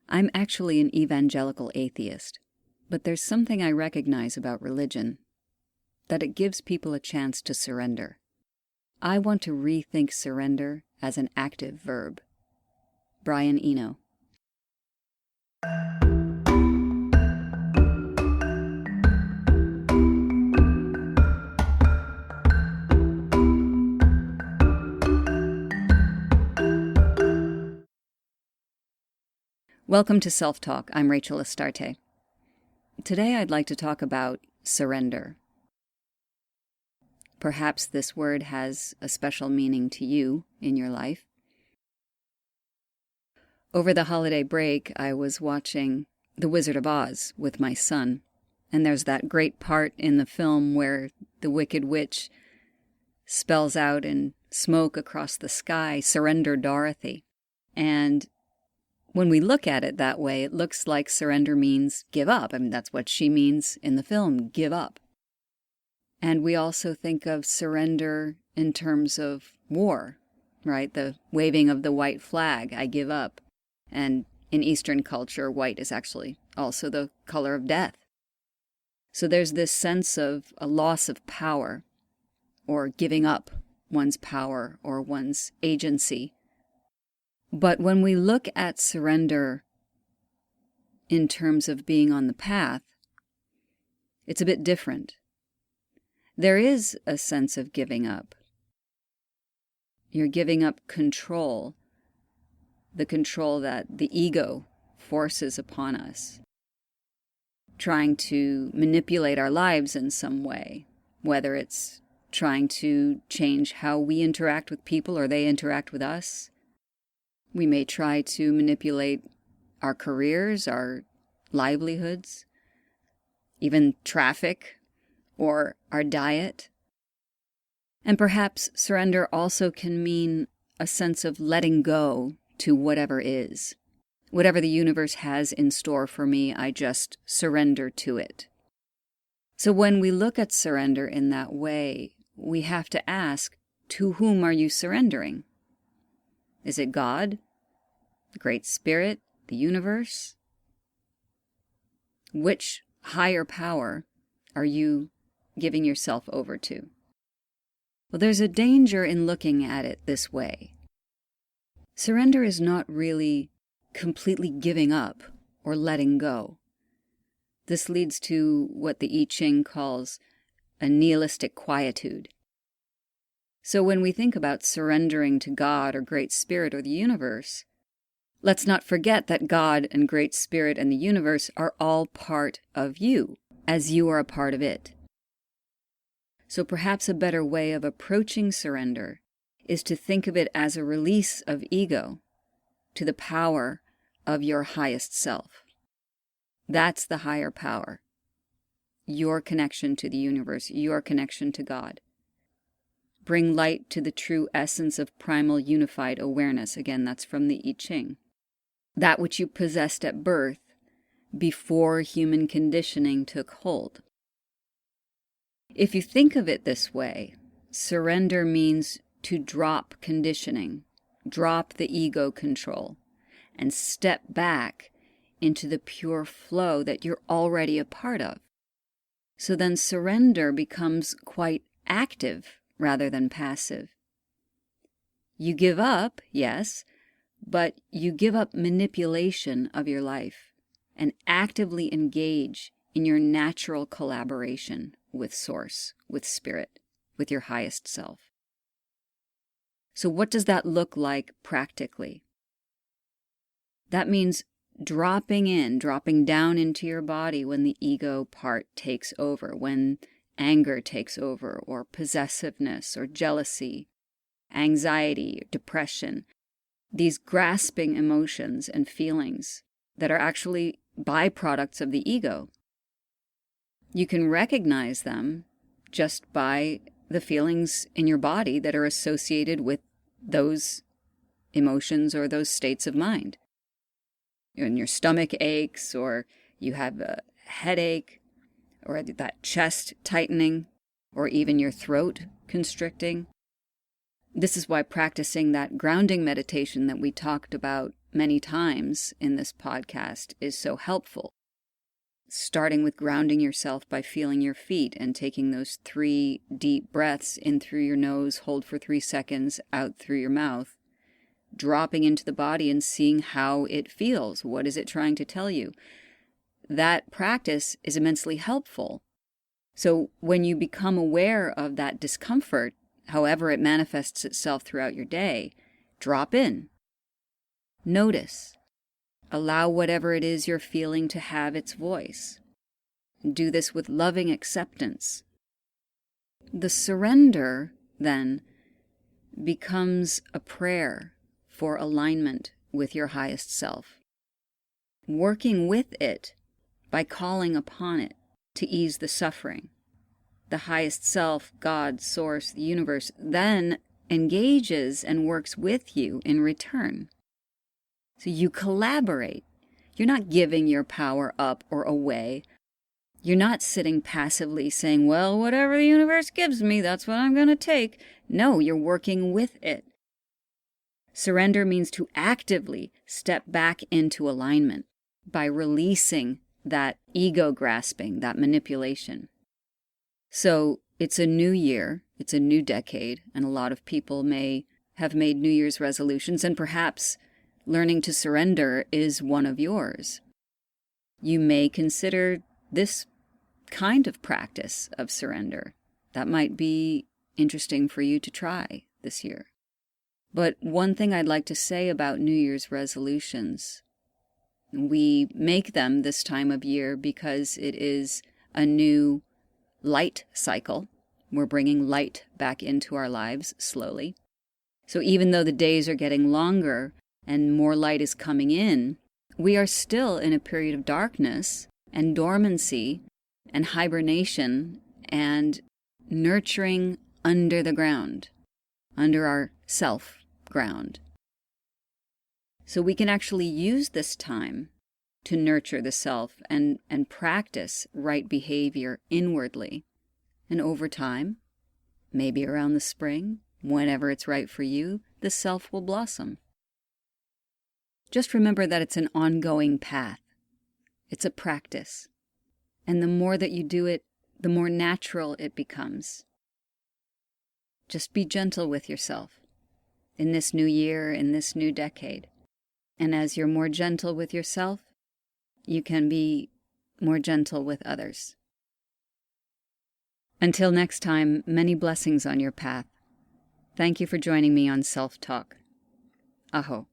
I'm actually an evangelical atheist, but there's something I recognize about religion, that it gives people a chance to surrender. I want to rethink surrender as an active verb. Brian Eno. Welcome to Self-Talk. I'm Rachel Astarte. Today I'd like to talk about surrender. Perhaps this word has a special meaning to you in your life. Over the holiday break, I was watching The Wizard of Oz with my son, and there's that great part in the film where the Wicked Witch spells out in smoke across the sky, "Surrender, Dorothy." And when we look at it that way, it looks like surrender means give up. I mean, that's what she means in the film, give up. And we also think of surrender in terms of war, right? The waving of the white flag, I give up. And in Eastern culture, white is actually also the color of death. So there's this sense of a loss of power, or giving up one's power or one's agency. But when we look at surrender in terms of being on the path, it's a bit different. There is a sense of giving up. You're giving up control, the control that the ego forces upon us, trying to manipulate our lives in some way, whether it's trying to change how we interact with people or they interact with us. We may try to manipulate our careers, our livelihoods, even traffic or our diet. And perhaps surrender also can mean a sense of letting go to whatever is. Whatever the universe has in store for me, I just surrender to it. So when we look at surrender in that way, we have to ask, to whom are you surrendering? Is it God, the Great Spirit, the universe? Which higher power are you giving yourself over to? Well, there's a danger in looking at it this way. Surrender is not really completely giving up or letting go. This leads to what the I Ching calls a nihilistic quietude. So when we think about surrendering to God or Great Spirit or the universe, let's not forget that God and Great Spirit and the universe are all part of you, as you are a part of it. So perhaps a better way of approaching surrender is to think of it as a release of ego to the power of your highest self. That's the higher power. Your connection to the universe, your connection to God. Bring light to the true essence of primal unified awareness. Again, that's from the I Ching. That which you possessed at birth before human conditioning took hold. If you think of it this way, surrender means to drop conditioning, drop the ego control, and step back into the pure flow that you're already a part of. So then surrender becomes quite active rather than passive. You give up, yes, but you give up manipulation of your life and actively engage in your natural collaboration with Source, with Spirit, with your highest self. So what does that look like practically? That means dropping down into your body when the ego part takes over, when anger takes over, or possessiveness, or jealousy, anxiety, depression, these grasping emotions and feelings that are actually byproducts of the ego. You can recognize them just by the feelings in your body that are associated with those emotions or those states of mind. When your stomach aches, or you have a headache, or that chest tightening, or even your throat constricting. This is why practicing that grounding meditation that we talked about many times in this podcast is so helpful. Starting with grounding yourself by feeling your feet and taking those 3 deep breaths in through your nose, hold for 3 seconds, out through your mouth, dropping into the body and seeing how it feels. What is it trying to tell you? That practice is immensely helpful. So when you become aware of that discomfort, however it manifests itself throughout your day, drop in. Notice. Allow whatever it is you're feeling to have its voice. Do this with loving acceptance. The surrender, then, becomes a prayer for alignment with your highest self. Working with it by calling upon it to ease the suffering. The highest self, God, Source, the universe, then engages and works with you in return. So you collaborate. You're not giving your power up or away. You're not sitting passively saying, well, whatever the universe gives me, that's what I'm going to take. No, you're working with it. Surrender means to actively step back into alignment by releasing that ego grasping, that manipulation. So it's a new year, it's a new decade, and a lot of people may have made New Year's resolutions, and perhaps learning to surrender is one of yours. You may consider this kind of practice of surrender. That might be interesting for you to try this year. But one thing I'd like to say about New Year's resolutions, we make them this time of year because it is a new light cycle. We're bringing light back into our lives slowly. So even though the days are getting longer and more light is coming in, we are still in a period of darkness and dormancy and hibernation and nurturing under the ground, under our self ground. So we can actually use this time to nurture the self and practice right behavior inwardly. And over time, maybe around the spring, whenever it's right for you, the self will blossom. Just remember that it's an ongoing path. It's a practice. And the more that you do it, the more natural it becomes. Just be gentle with yourself in this new year, in this new decade. And as you're more gentle with yourself, you can be more gentle with others. Until next time, many blessings on your path. Thank you for joining me on Self Talk. Aho.